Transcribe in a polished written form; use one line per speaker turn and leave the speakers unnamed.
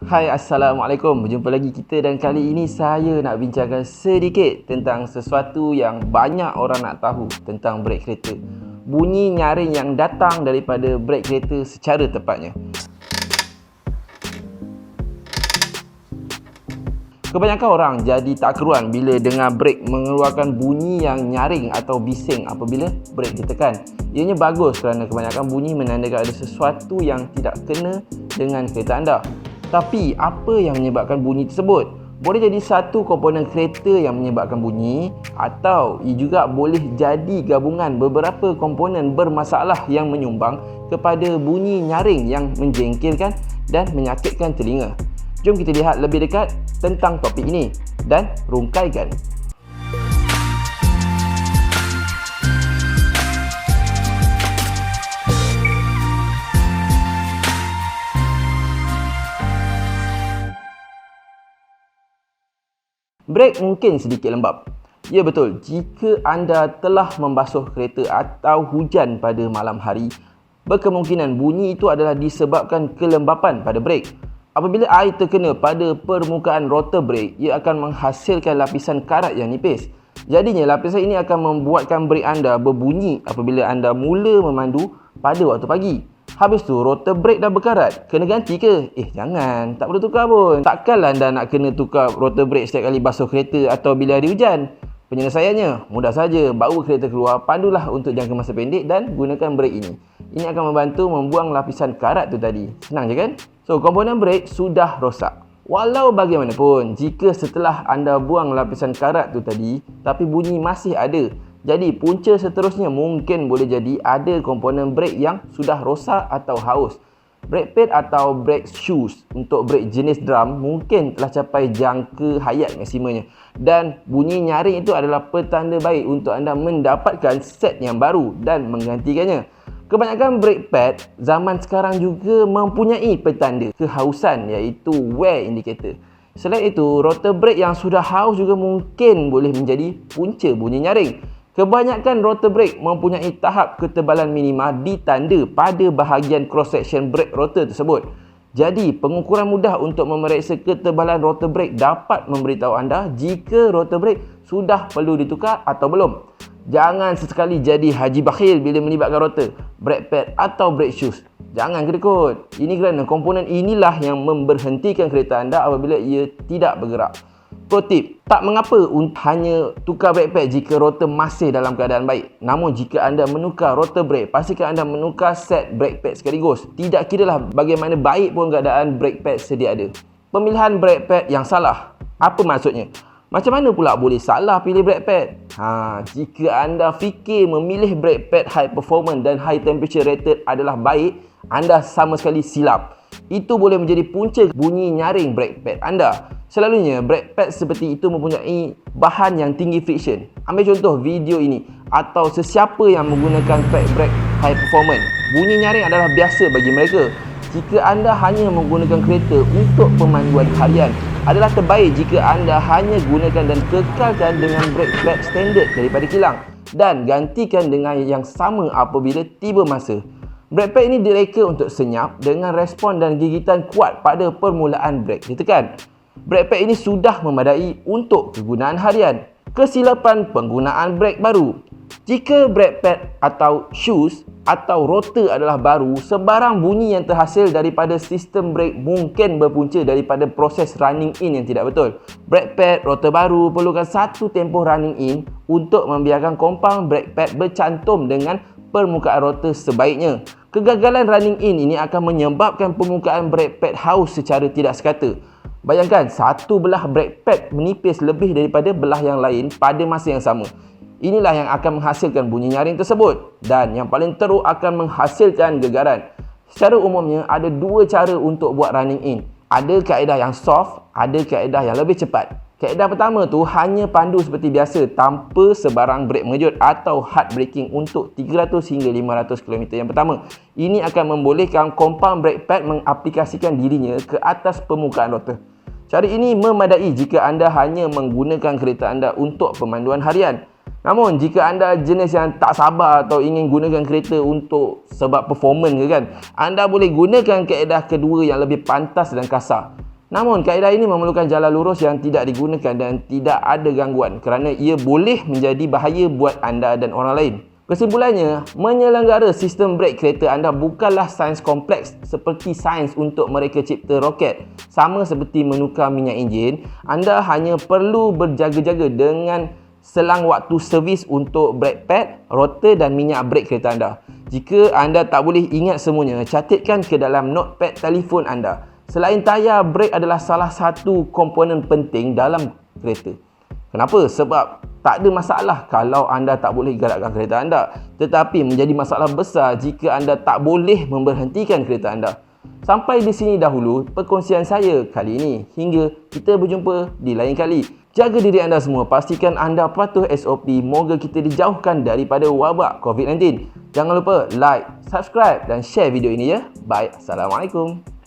Hai, Assalamualaikum. Berjumpa lagi kita dan kali ini saya nak bincangkan sedikit tentang sesuatu yang banyak orang nak tahu tentang brek kereta. Bunyi nyaring yang datang daripada brek kereta secara tepatnya. Kebanyakan orang jadi tak keruan bila dengar brek mengeluarkan bunyi yang nyaring atau bising apabila brek ditekan. Ianya bagus kerana kebanyakan bunyi menandakan ada sesuatu yang tidak kena dengan kereta anda. Tapi apa yang menyebabkan bunyi tersebut? Boleh jadi satu komponen kereta yang menyebabkan bunyi, atau ia juga boleh jadi gabungan beberapa komponen bermasalah yang menyumbang kepada bunyi nyaring yang menjengkelkan dan menyakitkan telinga. Jom kita lihat lebih dekat tentang topik ini dan rungkaikan. Brek mungkin sedikit lembab. Ya betul, jika anda telah membasuh kereta atau hujan pada malam hari, berkemungkinan bunyi itu adalah disebabkan kelembapan pada brek. Apabila air terkena pada permukaan rotor brek, ia akan menghasilkan lapisan karat yang nipis. Jadinya lapisan ini akan membuatkan brek anda berbunyi apabila anda mula memandu pada waktu pagi. Habis tu rotor brek dah berkarat, kena ganti ke? Jangan, tak perlu tukar pun. Takkanlah anda nak kena tukar rotor brek setiap kali basuh kereta atau bila hari hujan. Penyelesaiannya mudah saja, bawa kereta keluar, pandulah untuk jangka masa pendek dan gunakan brek ini. Ini akan membantu membuang lapisan karat tu tadi. Senang je kan? So, komponen brek sudah rosak. Walau bagaimanapun, jika setelah anda buang lapisan karat tu tadi, tapi bunyi masih ada, jadi punca seterusnya mungkin boleh jadi ada komponen brek yang sudah rosak atau haus. Brake pad atau brake shoes untuk brek jenis drum mungkin telah capai jangka hayat maksimumnya, dan bunyi nyaring itu adalah petanda baik untuk anda mendapatkan set yang baru dan menggantikannya. Kebanyakan brake pad zaman sekarang juga mempunyai petanda kehausan, iaitu wear indicator. Selain itu, rotor brake yang sudah haus juga mungkin boleh menjadi punca bunyi nyaring. Kebanyakan rotor brake mempunyai tahap ketebalan minima ditanda pada bahagian cross section brake rotor tersebut. Jadi, pengukuran mudah untuk memeriksa ketebalan rotor brake dapat memberitahu anda jika rotor brake sudah perlu ditukar atau belum. Jangan sesekali jadi haji bakhil bila melibatkan rotor, brake pad atau brake shoes. Jangan kedekut. Ini kerana komponen inilah yang memberhentikan kereta anda apabila ia tidak bergerak. Pro tip, tak mengapa hanya tukar brake pad jika rotor masih dalam keadaan baik. Namun jika anda menukar rotor brake, pastikan anda menukar set brake pad sekaligus. Tidak kiralah bagaimana baik pun keadaan brake pad sedia ada. Pemilihan brake pad yang salah. Apa maksudnya? Macam mana pula boleh salah pilih brake pad? Jika anda fikir memilih brake pad high performance dan high temperature rated adalah baik, anda sama sekali silap. Itu boleh menjadi punca bunyi nyaring brake pad anda. Selalunya, brake pad seperti itu mempunyai bahan yang tinggi friction. Ambil contoh video ini atau sesiapa yang menggunakan pad brake high performance. Bunyi nyaring adalah biasa bagi mereka. Jika anda hanya menggunakan kereta untuk pemanduan harian, adalah terbaik jika anda hanya gunakan dan kekalkan dengan brake pad standard daripada kilang dan gantikan dengan yang sama apabila tiba masa. Brake pad ini direka untuk senyap dengan respon dan gigitan kuat pada permulaan brake ditekan. Brake pad ini sudah memadai untuk kegunaan harian. Kesilapan penggunaan brake baru. Jika brake pad atau shoes atau rotor adalah baru, sebarang bunyi yang terhasil daripada sistem brake mungkin berpunca daripada proses running in yang tidak betul. Brake pad rotor baru perlukan satu tempoh running in untuk membiarkan kompaun brake pad bercantum dengan permukaan rotor sebaiknya. Kegagalan running in ini akan menyebabkan permukaan brake pad haus secara tidak sekata. Bayangkan satu belah brake pad menipis lebih daripada belah yang lain pada masa yang sama. Inilah yang akan menghasilkan bunyi nyaring tersebut, dan yang paling teruk akan menghasilkan gegaran. Secara umumnya ada dua cara untuk buat running in. Ada kaedah yang soft, ada kaedah yang lebih cepat. Kaedah pertama tu hanya pandu seperti biasa tanpa sebarang brake mengejut atau hard braking untuk 300 hingga 500 km yang pertama. Ini akan membolehkan kompaun brake pad mengaplikasikan dirinya ke atas permukaan rotor. Cara ini memadai jika anda hanya menggunakan kereta anda untuk pemanduan harian. Namun jika anda jenis yang tak sabar atau ingin gunakan kereta untuk sebab performance ke kan, anda boleh gunakan kaedah kedua yang lebih pantas dan kasar. Namun, kaedah ini memerlukan jalan lurus yang tidak digunakan dan tidak ada gangguan kerana ia boleh menjadi bahaya buat anda dan orang lain. Kesimpulannya, menyelenggara sistem brek kereta anda bukanlah sains kompleks seperti sains untuk mereka cipta roket. Sama seperti menukar minyak enjin, anda hanya perlu berjaga-jaga dengan selang waktu servis untuk brake pad, rotor dan minyak brek kereta anda. Jika anda tak boleh ingat semuanya, catatkan ke dalam notepad telefon anda. Selain tayar, brek adalah salah satu komponen penting dalam kereta. Kenapa? Sebab tak ada masalah kalau anda tak boleh gerakkan kereta anda. Tetapi menjadi masalah besar jika anda tak boleh memberhentikan kereta anda. Sampai di sini dahulu perkongsian saya kali ini. Hingga kita berjumpa di lain kali. Jaga diri anda semua. Pastikan anda patuh SOP. Moga kita dijauhkan daripada wabak COVID-19. Jangan lupa like, subscribe dan share video ini ya. Bye. Assalamualaikum.